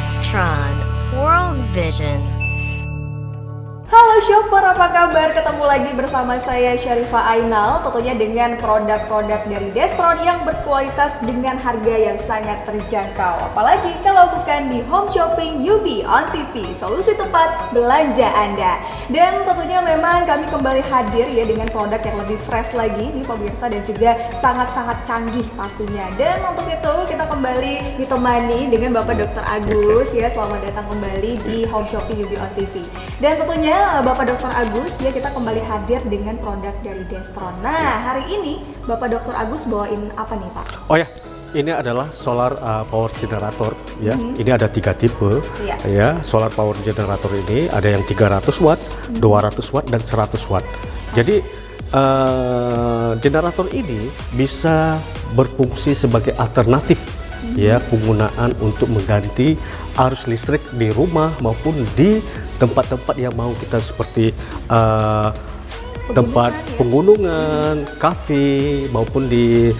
Destron World Vision. Halo shopper, apa kabar? Ketemu lagi bersama saya Syarifah Ainal, tentunya dengan produk-produk dari Destron yang berkualitas dengan harga yang sangat terjangkau. Apalagi kalau bukan di Home Shopping UB on TV, solusi tepat belanja Anda. Dan tentunya memang kami kembali hadir ya dengan produk yang lebih fresh lagi nih pemirsa, dan juga sangat-sangat canggih pastinya. Dan untuk itu kita kembali ditemani dengan Bapak Dr. Agus ya. Selamat datang kembali di Home Shopping UB on TV. Dan tentunya Bapak Dr. Agus ya, kita kembali hadir dengan produk dari Destron. Nah, hari ini Bapak Dr. Agus bawain apa nih, Pak? Oh ya, ini adalah solar power generator ya. Ini ada 3 tipe ya. Solar power generator ini ada yang 300 watt, 200 watt dan 100 watt. Jadi generator ini bisa berfungsi sebagai alternatif ya penggunaan untuk mengganti arus listrik di rumah maupun di tempat-tempat yang mau kita seperti tempat pegunungan, kafe maupun di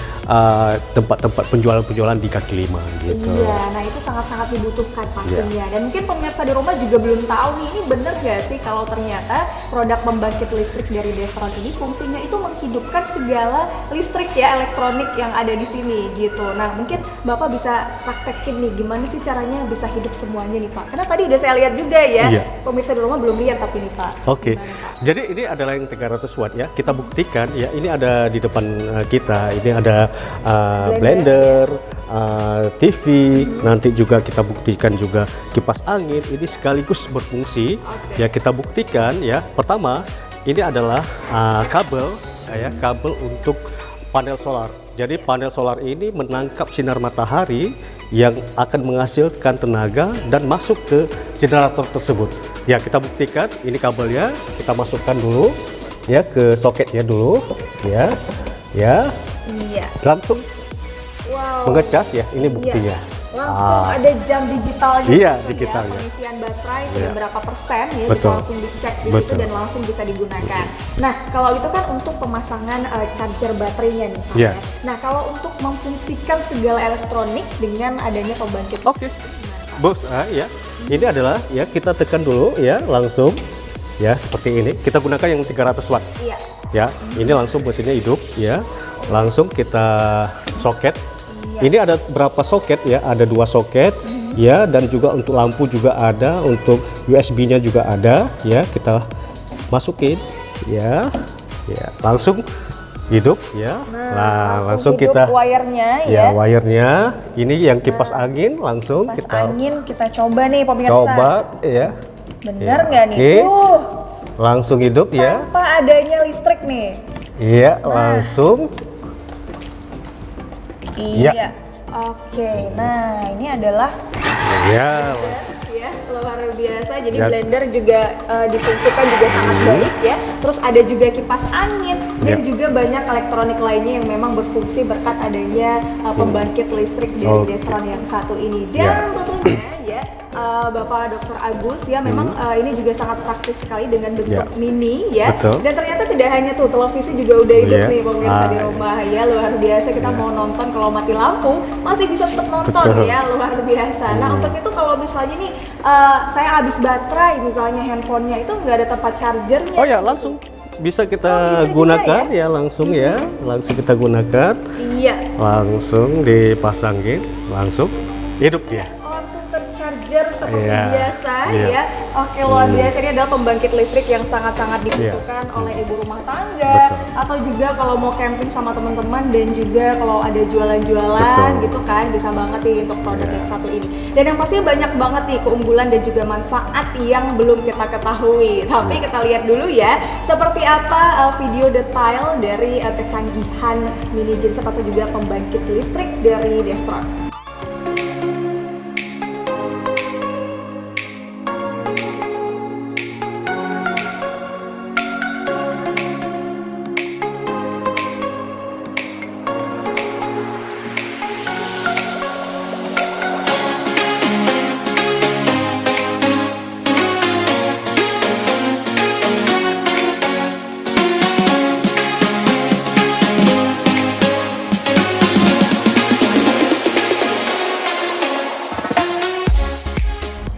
tempat-tempat penjualan-penjualan di kaki lima gitu. Iya, nah itu sangat-sangat dibutuhkan pastinya. Dan mungkin pemirsa di rumah juga belum tahu nih, ini bener gak sih kalau ternyata produk pembangkit listrik dari Destron ini fungsinya itu menghidupkan segala listrik ya, elektronik yang ada di sini gitu. Nah mungkin Bapak bisa praktekin nih gimana sih caranya bisa hidup semuanya nih Pak. Karena tadi udah saya lihat juga ya, pemirsa di rumah belum lihat tapi nih Pak. Oke, jadi ini adalah yang 300 watt ya. Kita buktikan ya, ini ada di depan kita. Ini ada blender, TV, nanti juga kita buktikan juga kipas angin. Ini sekaligus berfungsi. Ya, kita buktikan ya. Pertama, ini adalah kabel ya, kabel untuk panel solar. Jadi panel solar ini menangkap sinar matahari yang akan menghasilkan tenaga dan masuk ke generator tersebut. Ya, kita buktikan ini kabelnya, kita masukkan dulu ya ke soketnya dulu ya. Ya. Iya. Langsung mengecas ya, ini buktinya. Langsung ada jam digitalnya. Iya, gitu digitalnya. Ya, pengisian baterai sudah berapa persen ya, bisa Betul. langsung dicek di situ dan langsung bisa digunakan. Nah, kalau itu kan untuk pemasangan charger baterainya nih Pak. Iya. Nah, kalau untuk memfungsikan segala elektronik dengan adanya pembangkit. Oke. Bos, ya. Ini adalah ya, kita tekan dulu ya, langsung ya seperti ini. Kita gunakan yang 300 watt. Iya. Ya, ini langsung mesinnya hidup ya. Langsung kita soket. Ini ada berapa soket ya? Ada 2 soket ya, dan juga untuk lampu juga ada, untuk USB-nya juga ada ya. Kita masukin ya. Ya, langsung hidup ya. Nah, langsung kita wire-nya ya, wire-nya. Ini yang kipas angin, langsung kipas kita angin kita coba nih pemirsa. coba ya. Bener nggak nih? Langsung hidup ya. Tanpa adanya listrik nih. Iya, langsung. Iya. Oke. Nah, ini adalah Ya. ya, luar biasa. Jadi blender juga difungsikan juga sangat baik ya. Terus ada juga kipas angin dan juga banyak elektronik lainnya yang memang berfungsi berkat adanya pembangkit listrik dari Destron yang satu ini. Dan tentunya ya Bapak Dr. Agus ya, memang ini juga sangat praktis sekali dengan bentuk mini ya. Betul. Dan ternyata tidak hanya tuh, televisi juga udah hidup nih pemirsa di rumah ya, luar biasa. Kita mau nonton kalau mati lampu masih bisa tetap nonton ya, luar biasa. Nah untuk itu kalau misalnya nih saya habis baterai misalnya handphonenya itu nggak ada tempat chargernya. Oh ya, langsung bisa kita gunakan ya, langsung ya, langsung kita gunakan. Iya. Langsung dipasangin, langsung hidup dia. Charger seperti biasa ya. Oke, luar biasa. Ini adalah pembangkit listrik yang sangat-sangat dibutuhkan oleh ibu rumah tangga. Atau juga kalau mau camping sama teman-teman, dan juga kalau ada jualan-jualan gitu kan, bisa banget nih untuk produk yang satu ini. Dan yang pastinya banyak banget nih keunggulan dan juga manfaat yang belum kita ketahui. Tapi kita lihat dulu ya seperti apa video detail dari kecanggihan mini genset atau juga pembangkit listrik dari Destron.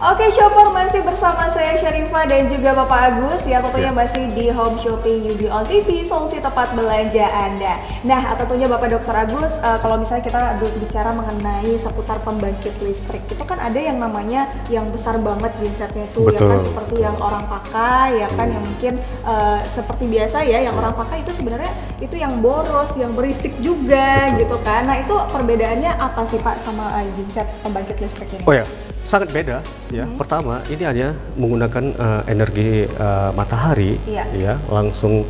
Oke shopper, masih bersama saya Syarifah dan juga Bapak Agus ya, tentunya masih di Home Shopping UB All TV, solusi tepat belanja Anda. Nah tentunya Bapak Dr. Agus, kalau misalnya kita bicara mengenai seputar pembangkit listrik, itu kan ada yang namanya yang besar banget gensetnya itu, ya kan, seperti yang orang pakai, ya kan, yang mungkin seperti biasa ya, yang orang pakai itu sebenarnya itu yang boros, yang berisik juga gitu kan. Nah itu perbedaannya apa sih Pak sama genset pembangkit listrik ini? Oh ya, sangat beda ya. Pertama, ini hanya menggunakan energi matahari, ya, langsung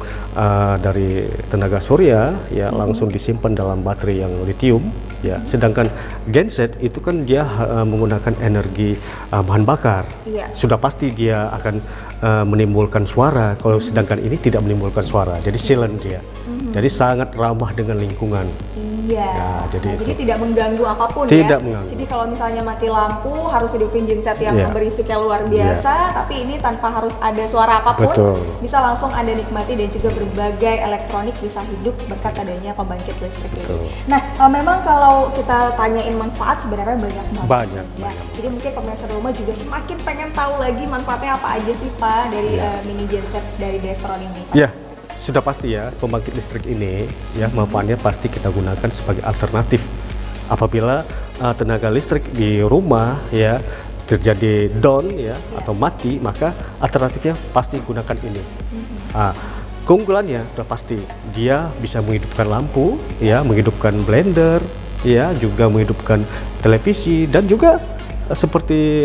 dari tenaga surya, ya, langsung disimpan dalam baterai yang litium, ya. Sedangkan genset itu kan dia menggunakan energi bahan bakar. Sudah pasti dia akan menimbulkan suara. Kalau sedangkan ini tidak menimbulkan suara, jadi silent dia. Jadi sangat ramah dengan lingkungan. Iya. Ya, jadi tidak mengganggu apapun tidak ya. Mengganggu. Jadi kalau misalnya mati lampu harus hidupin genset yang berisiknya luar biasa, tapi ini tanpa harus ada suara apapun, bisa langsung Anda nikmati dan juga berbagai elektronik bisa hidup berkat adanya pembangkit listrik ini. Nah, memang kalau kita tanyain manfaat sebenarnya banyak banget. Ya. Jadi mungkin pemirsa rumah juga semakin pengen tahu lagi manfaatnya apa aja sih Pak dari mini genset dari Destron ini Pak. Ya. Sudah pasti ya, pembangkit listrik ini ya manfaatnya pasti kita gunakan sebagai alternatif apabila tenaga listrik di rumah ya terjadi down ya atau mati, maka alternatifnya pasti gunakan ini. Keunggulannya sudah pasti dia bisa menghidupkan lampu ya, menghidupkan blender ya, juga menghidupkan televisi dan juga seperti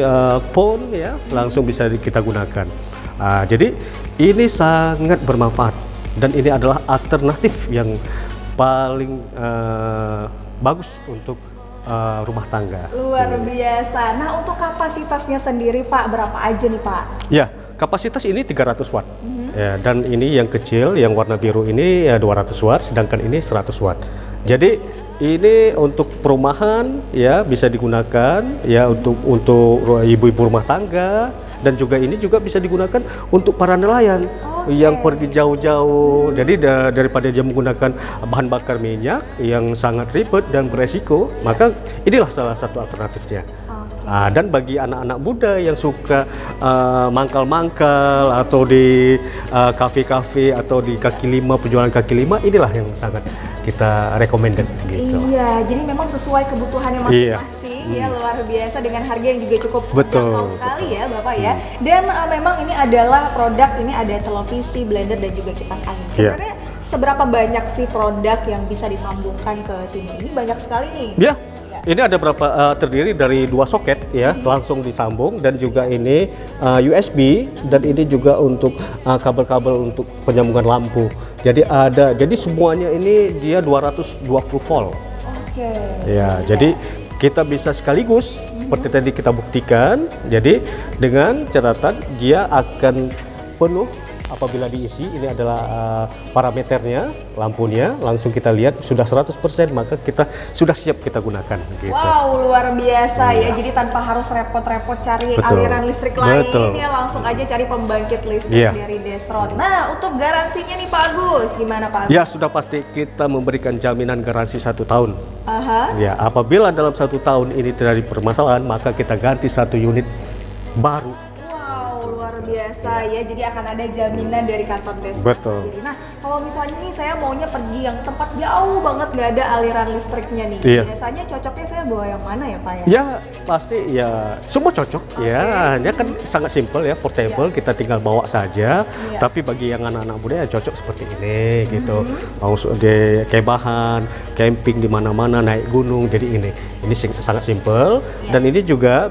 phone ya, langsung bisa kita gunakan. Jadi ini sangat bermanfaat. Dan ini adalah alternatif yang paling bagus untuk rumah tangga. Luar biasa. Nah untuk kapasitasnya sendiri Pak, berapa aja nih Pak? Ya, kapasitas ini 300 watt. Ya, dan ini yang kecil, yang warna biru ini ya 200 watt, sedangkan ini 100 watt. Jadi ini untuk perumahan ya bisa digunakan ya untuk ibu-ibu rumah tangga, dan juga ini juga bisa digunakan untuk para nelayan yang pergi jauh-jauh. Jadi daripada dia menggunakan bahan bakar minyak yang sangat ribet dan beresiko, maka inilah salah satu alternatifnya. Dan bagi anak-anak muda yang suka mangkal-mangkal atau di kafe-kafe atau di kaki lima, penjualan kaki lima, inilah yang sangat kita recommended gitu. Iya, jadi memang sesuai kebutuhannya masing-masing ya, luar biasa dengan harga yang juga cukup terjangkau sekali ya Bapak ya. Dan memang ini adalah produk, ini ada televisi, blender dan juga kipas angin. Sebenarnya seberapa banyak sih produk yang bisa disambungkan ke sini? Ini banyak sekali nih. Ini ada berapa, terdiri dari 2 soket ya, langsung disambung, dan juga ini USB, dan ini juga untuk kabel-kabel untuk penyambungan lampu. Jadi semuanya ini dia 220 volt. Ya, jadi kita bisa sekaligus seperti tadi kita buktikan. Jadi dengan catatan dia akan penuh apabila diisi. Ini adalah parameternya, lampunya, langsung kita lihat sudah 100%, maka kita sudah siap kita gunakan gitu. Wow, luar biasa ya. Jadi tanpa harus repot-repot cari aliran listrik lain ya, langsung aja cari pembangkit listrik dari Destron. Nah, untuk garansinya nih Pak Agus, gimana Pak Agus? Ya, sudah pasti kita memberikan jaminan garansi 1 tahun. Ya, apabila dalam 1 tahun ini terjadi permasalahan, maka kita ganti 1 unit baru. Biasa ya, jadi akan ada jaminan dari kantor Destron. Betul. Nah, kalau misalnya nih saya maunya pergi yang tempat jauh banget nggak ada aliran listriknya nih, biasanya cocoknya saya bawa yang mana ya Pak ya? Ya pasti ya semua cocok ya, hanya kan sangat simpel ya, portable, kita tinggal bawa saja. Tapi bagi yang anak-anak muda ya cocok seperti ini gitu, mau di kebahan, camping di mana-mana, naik gunung, jadi ini sangat simpel dan ini juga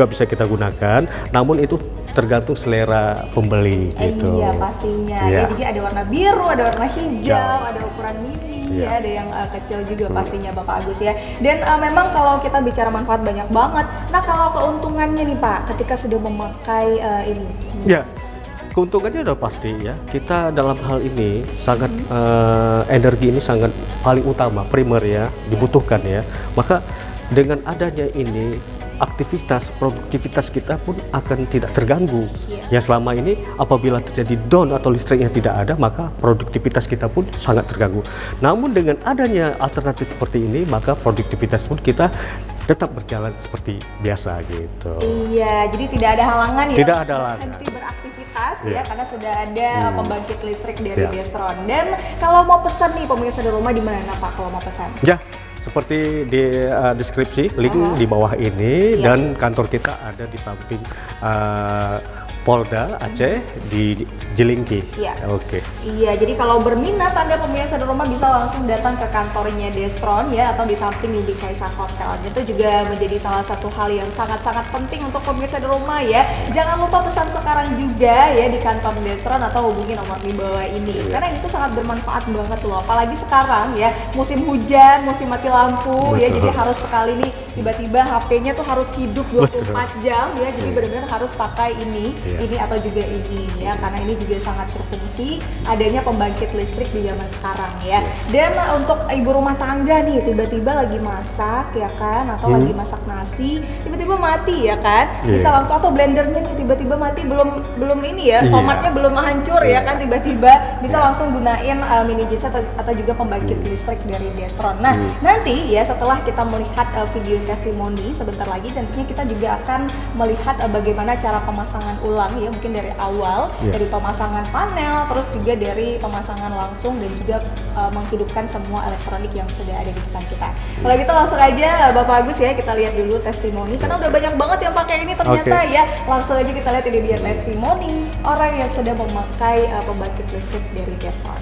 bisa kita gunakan, namun itu tergantung selera pembeli gitu. Iya pastinya. Jadi ada warna biru, ada warna hijau, ada ukuran mini, ada yang kecil juga pastinya Bapak Agus ya. Dan memang kalau kita bicara manfaat banyak banget. Nah kalau keuntungannya nih Pak, ketika sudah memakai ini. Ya, keuntungannya udah pasti ya. Kita dalam hal ini sangat energi ini sangat paling utama, primer ya, dibutuhkan ya. Maka dengan adanya ini, produktivitas kita pun akan tidak terganggu. Ya selama ini apabila terjadi down atau listriknya tidak ada, maka produktivitas kita pun sangat terganggu. Namun dengan adanya alternatif seperti ini, maka produktivitas pun kita tetap berjalan seperti biasa gitu. Iya, jadi tidak ada halangan ya. Tidak ada halangan. Berhenti beraktivitas ya, Iya. karena sudah ada pembangkit listrik dari Iya. Destron. Dan kalau mau pesan nih pemirsa di rumah, di mana Pak kalau mau pesan? Ya, seperti di deskripsi link di bawah ini, Iya. dan kantor kita ada di samping Polda Aceh di Jelingki. Iya. Oke. Iya, jadi kalau berminat Anda pemirsa di rumah bisa langsung datang ke kantornya Destron ya, atau di samping di Kaisar Hotel. Itu juga menjadi salah satu hal yang sangat-sangat penting untuk pemirsa di rumah ya. Jangan lupa pesan sekarang juga ya di kantor Destron atau hubungi nomor di bawah ini. Karena itu sangat bermanfaat banget loh. Apalagi sekarang ya, musim hujan, musim mati lampu ya, Betul. jadi harus sekali nih tiba-tiba HP-nya tuh harus hidup 24 jam ya. Jadi benar-benar harus pakai ini atau juga ini ya, karena ini juga sangat berfungsi adanya pembangkit listrik di zaman sekarang ya. Dan untuk ibu rumah tangga nih tiba-tiba lagi masak ya kan, atau lagi masak nasi tiba-tiba mati ya kan, bisa langsung, atau blendernya nih tiba-tiba mati, belum ini ya, tomatnya belum hancur ya kan, tiba-tiba bisa langsung gunain mini genset atau juga pembangkit listrik dari Destron. Nah nanti ya setelah kita melihat video testimoni sebentar lagi, tentunya kita juga akan melihat bagaimana cara pemasangan ulang ya, mungkin dari awal, dari pemasangan panel, terus juga dari pemasangan langsung, dan juga menghidupkan semua elektronik yang sudah ada di depan kita. Kalau gitu langsung aja Bapak Agus ya, kita lihat dulu testimoni, karena udah banyak banget yang pakai ini ternyata ya. Langsung aja kita lihat, ini dia testimoni orang yang sudah memakai pembangkit listrik dari Destron.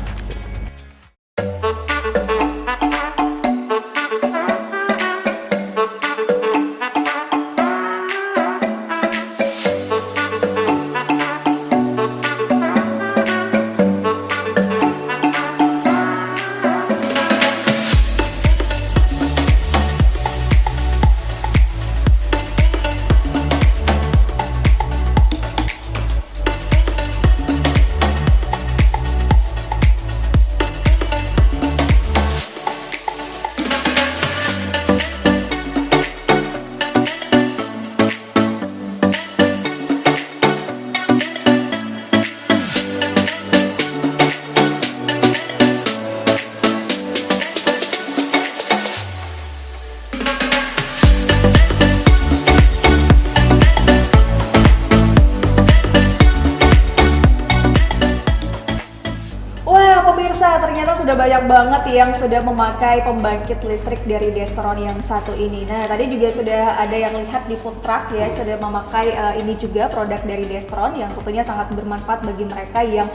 Ternyata sudah banyak banget yang sudah memakai pembangkit listrik dari Destron yang satu ini. Nah, tadi juga sudah ada yang lihat di food truck ya, sudah memakai ini juga produk dari Destron yang tentunya sangat bermanfaat bagi mereka yang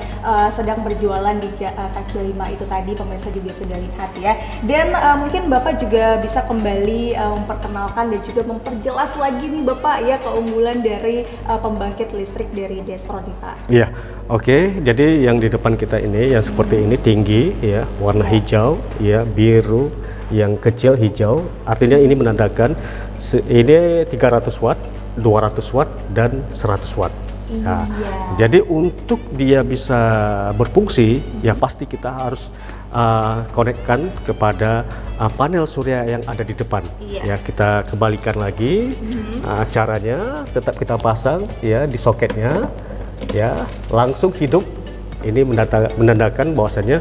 sedang berjualan di kaki 5 itu tadi, pemirsa juga sudah lihat ya. Dan mungkin Bapak juga bisa kembali memperkenalkan dan juga memperjelas lagi nih Bapak ya keunggulan dari pembangkit listrik dari Destron nih Pak. Iya, oke. Jadi yang di depan kita ini yang seperti ini tinggi ya, warna hijau ya, biru, yang kecil hijau, artinya ini menandakan ini 300 watt, 200 watt dan 100 watt. Nah, jadi untuk dia bisa berfungsi ya pasti kita harus konekkan kepada panel surya yang ada di depan. Ya, kita kembalikan lagi caranya, tetap kita pasang ya di soketnya ya, langsung hidup. Ini menandakan bahwasanya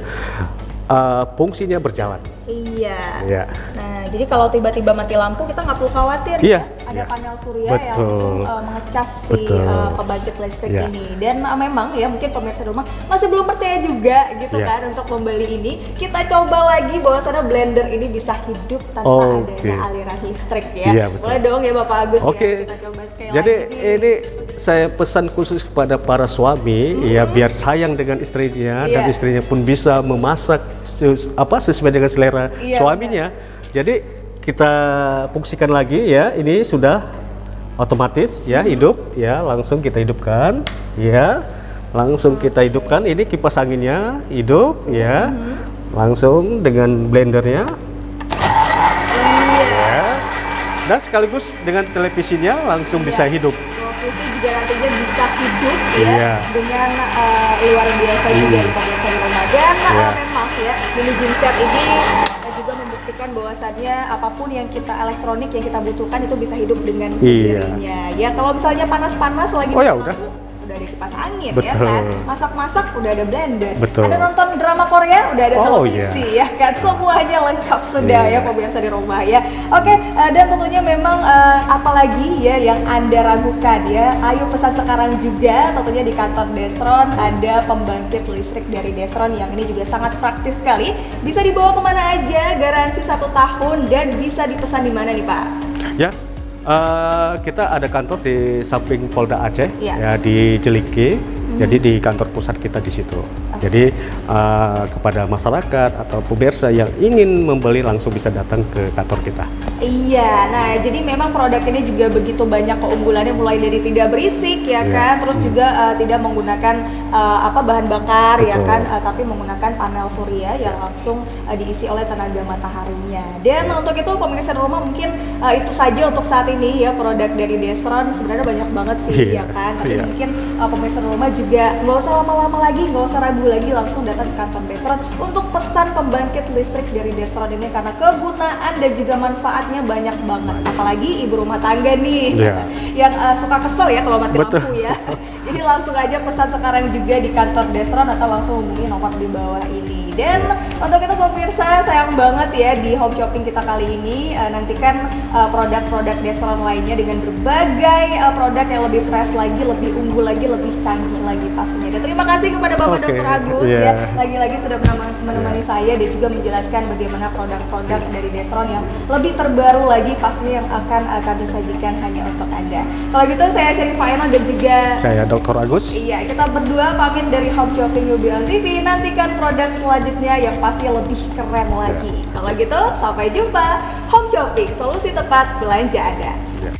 fungsinya berjalan. Iya. Ya. Nah, jadi kalau tiba-tiba mati lampu kita nggak perlu khawatir ya. Ada panel surya yang langsung mengecas si pembangkit listrik ini. Dan memang ya mungkin pemirsa di rumah masih belum percaya juga gitu kan untuk membeli ini. Kita coba lagi bahwasanya blender ini bisa hidup tanpa adanya aliran listrik ya. Boleh dong ya Bapak Agus ya, kita coba sekali jadi lagi. ini saya pesan khusus kepada para suami ya, biar sayang dengan istrinya dan istrinya pun bisa memasak sesuai dengan selera suaminya. Jadi kita fungsikan lagi ya, ini sudah otomatis ya hidup ya, langsung kita hidupkan ya, langsung kita hidupkan. Ini kipas anginnya hidup ya, langsung dengan blendernya ya, dan sekaligus dengan televisinya langsung bisa hidup. Televisi juga nantinya bisa hidup ya, dengan luar biasa juga di pemirsa di rumah. Dan memang ya mini genset ini juga membuktikan bahwasannya apapun yang kita elektronik yang kita butuhkan itu bisa hidup dengan sendirinya. Ya kalau misalnya panas-panas lagi udah udah ada kipas angin, ya Betul. kan? Masak-masak udah ada blender. Betul. Ada nonton drama Korea udah ada Oh, televisi, ya kan? Semuanya lengkap sudah Iya. ya pemirsa di rumah ya. Oke, dan tentunya memang apalagi ya yang Anda ragukan ya, ayo pesan sekarang juga. Tentunya di kantor Destron ada pembangkit listrik dari Destron yang ini juga sangat praktis sekali. Bisa dibawa kemana aja, garansi 1 tahun, dan bisa dipesan di mana nih Pak? Ya, kita ada kantor di samping Polda Aceh, Iya. ya di Jelike. Jadi di kantor pusat kita di situ. Jadi kepada masyarakat atau pemirsa yang ingin membeli langsung bisa datang ke kantor kita. Iya, nah jadi memang produk ini juga begitu banyak keunggulannya, mulai dari tidak berisik ya Iya. kan, terus juga tidak menggunakan bahan bakar ya Betul. kan, tapi menggunakan panel surya yang langsung diisi oleh tenaga mataharinya. Dan untuk itu pemirsa di rumah mungkin itu saja untuk saat ini ya produk dari Destron. Sebenarnya banyak banget sih Iya, ya kan, tapi iya. mungkin pemirsa di rumah juga nggak usah lama-lama lagi, nggak usah ragu lagi, langsung datang ke kantor Destron untuk pesan pembangkit listrik dari Destron ini karena kegunaan dan juga manfaatnya banyak banget. Apalagi ibu rumah tangga nih Iya. yang suka kesel ya kalau mati Betul. lampu ya. Jadi langsung aja pesan sekarang juga di kantor Destron atau langsung hubungi nomor di bawah ini. Dan untuk itu pemirsa, sayang banget ya di home shopping kita kali ini nantikan produk-produk Destron lainnya dengan berbagai produk yang lebih fresh lagi, lebih unggul lagi, lebih canggih lagi pastinya. Dan terima kasih kepada Bapak Oke, Dr. Agus iya. ya, lagi-lagi sudah menemani saya dan juga menjelaskan bagaimana produk-produk dari Destron yang lebih terbaru lagi pastinya yang akan kami sajikan hanya untuk Anda. Kalau gitu saya Syarifah Ainal dan juga Saya Dr. Agus. iya, kita berdua pamit dari Home Shopping UBL TV. Nantikan produk selanjutnya yang pasti lebih keren lagi. Kalau gitu, sampai jumpa. Home Shopping, solusi tepat belanja Anda. Ya.